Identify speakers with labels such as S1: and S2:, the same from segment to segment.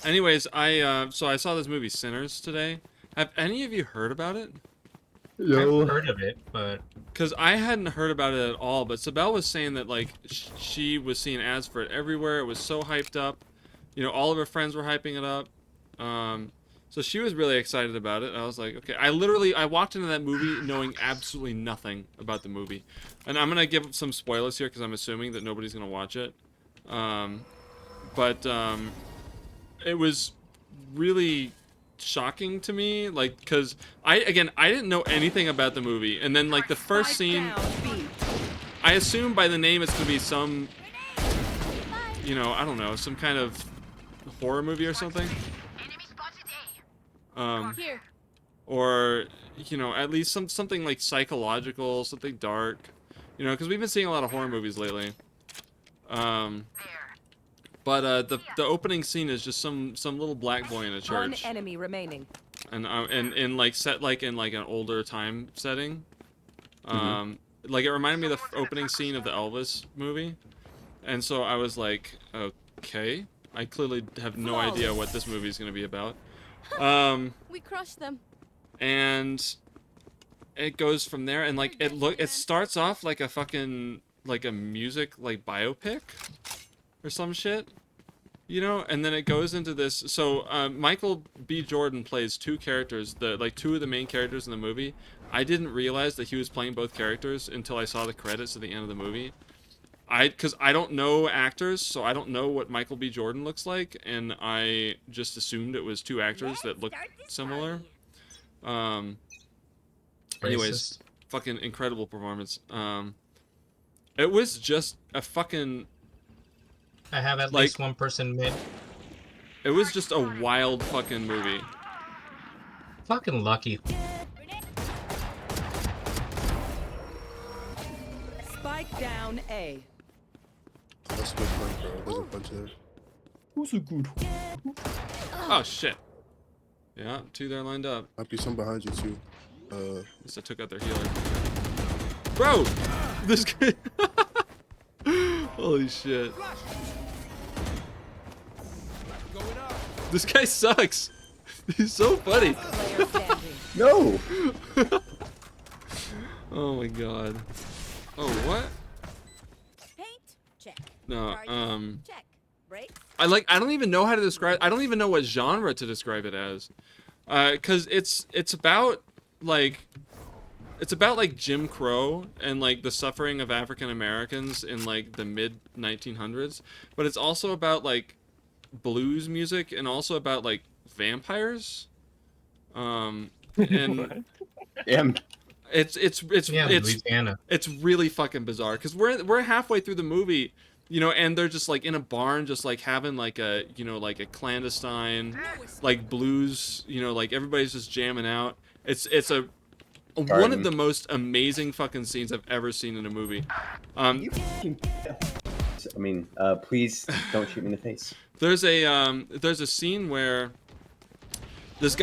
S1: Anyways, I saw this movie Sinners today. Have any of you heard about it?
S2: I've
S3: Yo,
S2: heard of it, but
S1: Because I hadn't heard about it at all, but Sabelle was saying that, like, she was seeing ads for it everywhere. It was so hyped up. You know, all of her friends were hyping it up. So she was really excited about it. I was like, okay. I walked into that movie knowing absolutely nothing about the movie. And I'm going to give some spoilers here because I'm assuming that nobody's going to watch it. Um, but it was really shocking to me, like, because I didn't know anything about the movie, and then like the first scene, I assume by the name it's gonna be some, you know, I don't know, some kind of horror movie or something, um,
S4: Here.
S1: or you know, at least something like psychological, something dark, you know, because we've been seeing a lot of horror movies lately. Um, but the opening scene is just some little black boy in a church.
S4: One enemy remaining.
S1: And like set like in like an older time setting. Like it reminded me of the opening scene of the Elvis movie, and so I was like, okay, I clearly have no idea what this movie is gonna be about.
S4: We crushed them.
S1: And it goes from there, and like it starts off like a fucking like a music like biopic or some shit. You know, and then it goes into this. So Michael B. Jordan plays two characters, two of the main characters in the movie. I didn't realize that he was playing both characters until I saw the credits at the end of the movie. Because I don't know actors, so I don't know what Michael B. Jordan looks like, and I just assumed it was two actors that looked similar. Anyways,
S2: racist.
S1: fucking incredible performance. It was just a fucking.
S2: I have at
S1: like-
S2: least one person mid.
S1: It was just a wild fucking movie.
S2: Fucking lucky.
S4: Spike down A.
S3: that's my friend, bro. There's a bunch there.
S5: Who's a good?
S1: Oh shit. Yeah, two there lined up.
S3: Might be some behind you too.
S1: At least I took out their healer. Bro! This guy. Holy shit. This guy sucks. He's so funny.
S4: Player standing.
S5: No.
S1: Oh my god. Oh, what?
S4: Paint. Check.
S1: No,
S4: Check. Break.
S1: I don't even know how to describe. I don't even know what genre to describe it as, because it's about like Jim Crow and like the suffering of African Americans in like the mid 1900s, but it's also about like blues music and also about like vampires, and
S5: Damn.
S1: it's
S2: Yeah, Louisiana.
S1: it's really fucking bizarre because we're halfway through the movie, you know, and they're just like in a barn, just like having like a, you know, like a clandestine like blues, you know, like everybody's just jamming out. It's one of the most amazing fucking scenes I've ever seen in a movie.
S5: You fucking- I mean, please don't shoot me in the face.
S1: There's a scene where this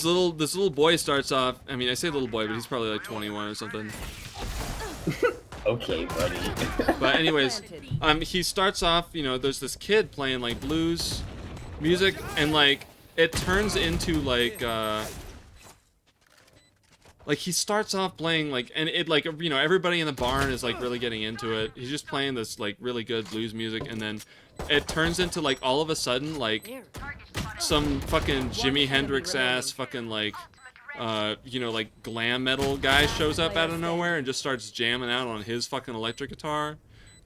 S1: little boy starts off. I mean, I say little boy, but he's probably like 21 or something.
S5: Okay, buddy.
S1: But anyways, he starts off, you know, there's this kid playing like blues music, and like it turns into like he starts off playing like, and it like, you know, everybody in the barn is like really getting into it. He's just playing this like really good blues music, and then it turns into like all of a sudden like some fucking Jimi Hendrix ass fucking like you know, like glam metal guy shows up out of nowhere and just starts jamming out on his fucking electric guitar,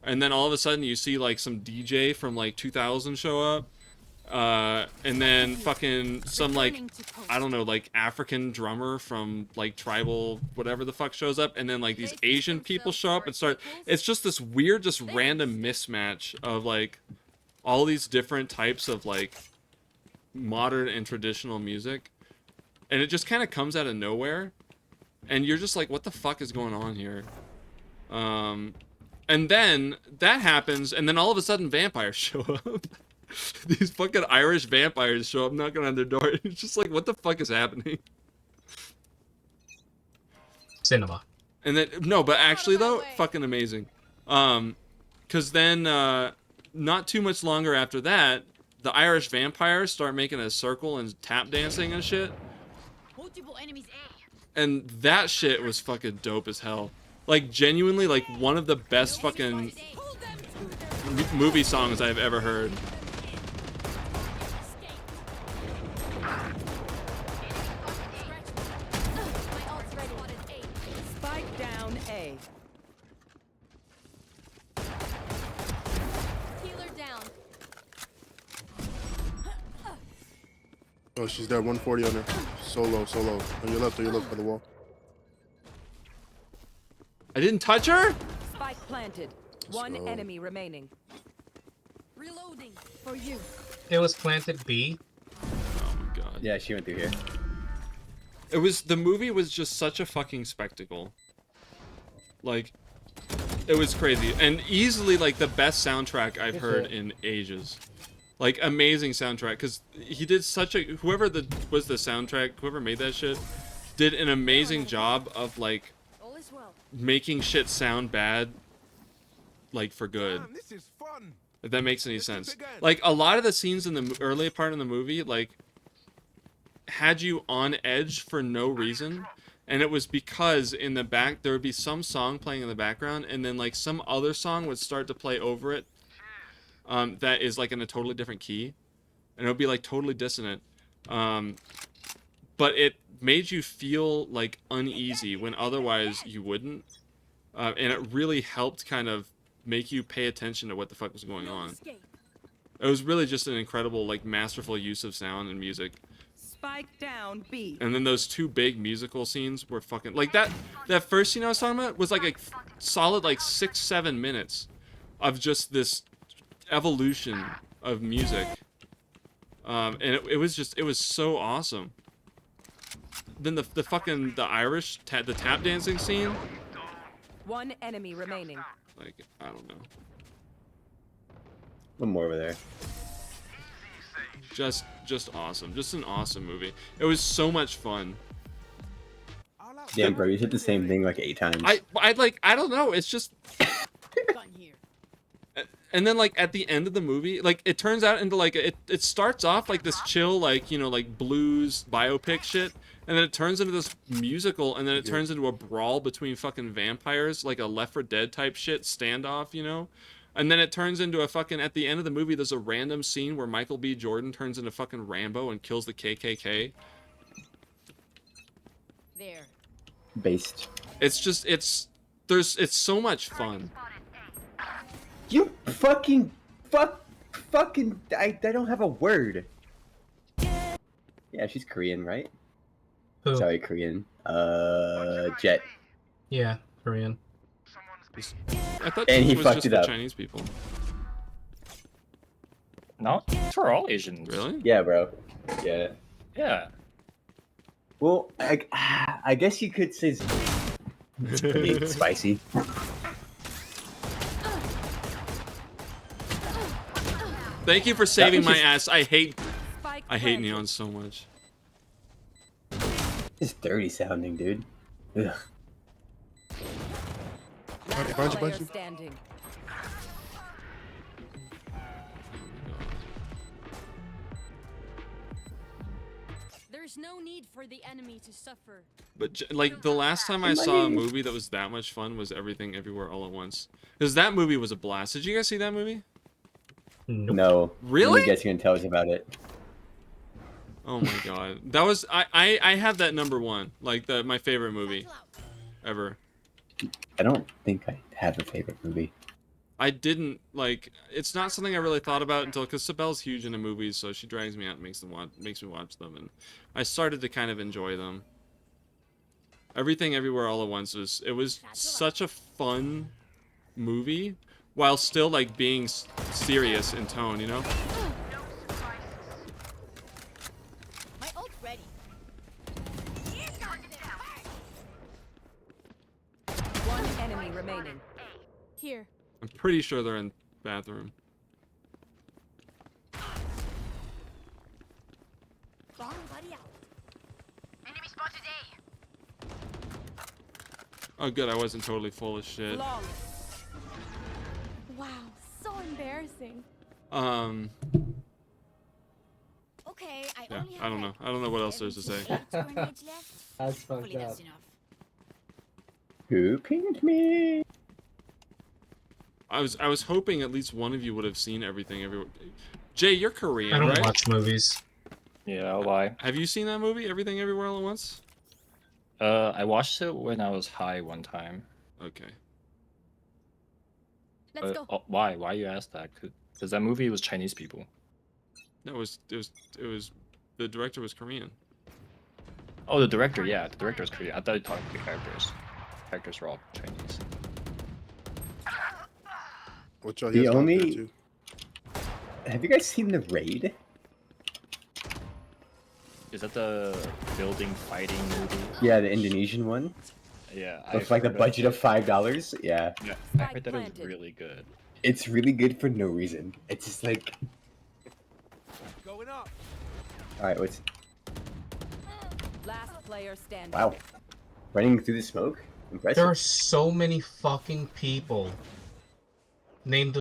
S1: and then all of a sudden you see like some DJ from like 2000 show up, and then fucking some like, I don't know, like African drummer from like tribal whatever the fuck shows up, and then like these Asian people show up and start. It's just this weird, just random mismatch of like all these different types of like modern and traditional music, and it just kind of comes out of nowhere, and you're just like, what the fuck is going on here? And then that happens, and then all of a sudden vampires show up. These fucking Irish vampires show up knocking on their door. It's just like, what the fuck is happening?
S2: Cinema.
S1: And then, no, but actually though, fucking amazing. Cause then, not too much longer after that, the Irish vampires start making a circle and tap dancing and shit.
S6: Multiple enemies
S1: And that shit was fucking dope as hell. Like, genuinely, like, one of the best fucking movie songs I've ever heard.
S4: Spike down A.
S6: Healer down.
S3: Oh, she's there. 140 on her. So low, so low. On your left by the wall.
S1: I didn't touch her?
S4: Spike planted. One
S3: go.
S4: enemy remaining.
S6: Reloading for you.
S2: It was planted B.
S1: Oh my god.
S5: Yeah, she went through here.
S1: The movie was just such a fucking spectacle. Like, it was crazy. And easily, like, the best soundtrack I've heard in ages. Like, amazing soundtrack. Because he did such a... Whoever was the soundtrack, whoever made that shit, did an amazing job of, like,
S6: All is well.
S1: making shit sound bad, like, for good.
S7: Damn, this is fun.
S1: If that makes any
S7: Let's do
S1: sense.
S7: it again.
S1: Like, a lot of the scenes in the early part of the movie, like, had you on edge for no reason. And it was because in the back, there would be some song playing in the background, and then, like, some other song would start to play over it that is, like, in a totally different key. And it would be, like, totally dissonant. But it made you feel, like, uneasy when otherwise you wouldn't. And it really helped kind of make you pay attention to what the fuck was going on.
S6: Escape.
S1: It was really just an incredible, like, masterful use of sound and music.
S4: Spike down B.
S1: And then those two big musical scenes were fucking... Like, that first scene I was talking about was, like, a solid, like, 6-7 minutes of just this evolution of music. And it was just... It was so awesome. Then the fucking... The Irish... the tap dancing scene...
S4: One enemy remaining.
S1: Like, I don't know.
S5: One more over there.
S1: Just awesome. Just an awesome movie. It was so much fun.
S5: Damn, bro, you said the same thing like 8 times.
S1: I don't know. It's just...
S6: Gun here.
S1: And then, like, at the end of the movie, like, it turns out into, like, it starts off like this chill, like, you know, like, blues biopic shit, and then it turns into this musical, and then it turns into a brawl between fucking vampires, like a Left 4 Dead type shit standoff, you know? And then it turns into a fucking, at the end of the movie, there's a random scene where Michael B. Jordan turns into fucking Rambo and kills the KKK.
S6: There.
S5: Based.
S1: It's just, it's so much fun.
S5: You fucking I don't have a word. Yeah, she's Korean, right?
S2: Who?
S5: Sorry, Korean. Jet.
S2: Yeah, Korean.
S1: I thought
S5: And
S1: it
S5: he
S1: was
S5: fucked
S1: just
S5: it
S1: the
S5: up.
S1: Chinese people.
S8: No, it's for all Asians.
S1: Really?
S5: Yeah, bro. Yeah.
S8: Yeah.
S5: Well, I guess you could say it's pretty spicy.
S1: Thank you for saving
S5: was
S1: my
S5: just-
S1: ass. I hate
S4: Spike
S1: neon so much.
S5: It's dirty sounding, dude. Ugh.
S4: Last
S3: Bunch,
S4: player
S3: bunch.
S4: standing.
S6: There's no need for the enemy to suffer.
S1: But like the last time I saw a movie that was that much fun was Everything Everywhere All at Once. Because that movie was a blast. Did you guys see that movie?
S2: Nope.
S5: No.
S1: Really?
S5: I guess you're gonna tell us about it.
S1: Oh my god. That was I have that #1. Like my favorite movie ever.
S5: I don't think I have a favorite movie.
S1: I didn't like it's not something I really thought about until because Sabelle's huge into movies, so she drags me out and makes me watch them, and I started to kind of enjoy them. Everything Everywhere All at Once was such a fun movie while still like being serious in tone, you know?
S6: My ult ready.
S4: One enemy remaining.
S6: Here.
S1: I'm pretty sure they're in the bathroom.
S6: Bomb buddy out.
S1: Oh good, I wasn't totally full of shit.
S4: Flawless.
S6: Wow, so embarrassing. Okay, I
S1: Yeah,
S6: only have
S1: I don't know. I don't know what else there's to say.
S6: 70 grenades left.
S7: That's fucked
S6: Hopefully
S7: up.
S6: that's enough.
S5: Who pinged me?
S1: I was hoping at least one of you would have seen everything everywhere. Jay, you're Korean,
S2: I don't
S1: right?
S2: watch movies.
S8: Yeah, why?
S1: Have you seen that movie, Everything Everywhere All at Once?
S8: I watched it when I was high one time.
S1: Okay.
S6: Let's go.
S8: Why? Why you asked that? Because that movie was Chinese people.
S1: No, it was the director was Korean.
S8: Oh, the director, yeah, the director was Korean. I thought you talked about the characters. Characters were all Chinese.
S3: Watch out,
S5: The
S3: he has
S5: only-
S3: locked there, too.
S5: Have you guys seen The Raid?
S8: Is that the building fighting movie?
S5: Yeah, the Indonesian one.
S8: Yeah.
S5: With like a budget of $5. Yeah.
S8: Yeah, I
S4: Spike
S8: heard that it was
S4: planted.
S8: really good.
S5: It's really good for no reason. It's just like. Alright, what's.
S4: Last player standing.
S5: Wow. Running through the smoke? Impressive.
S2: There are so many fucking people named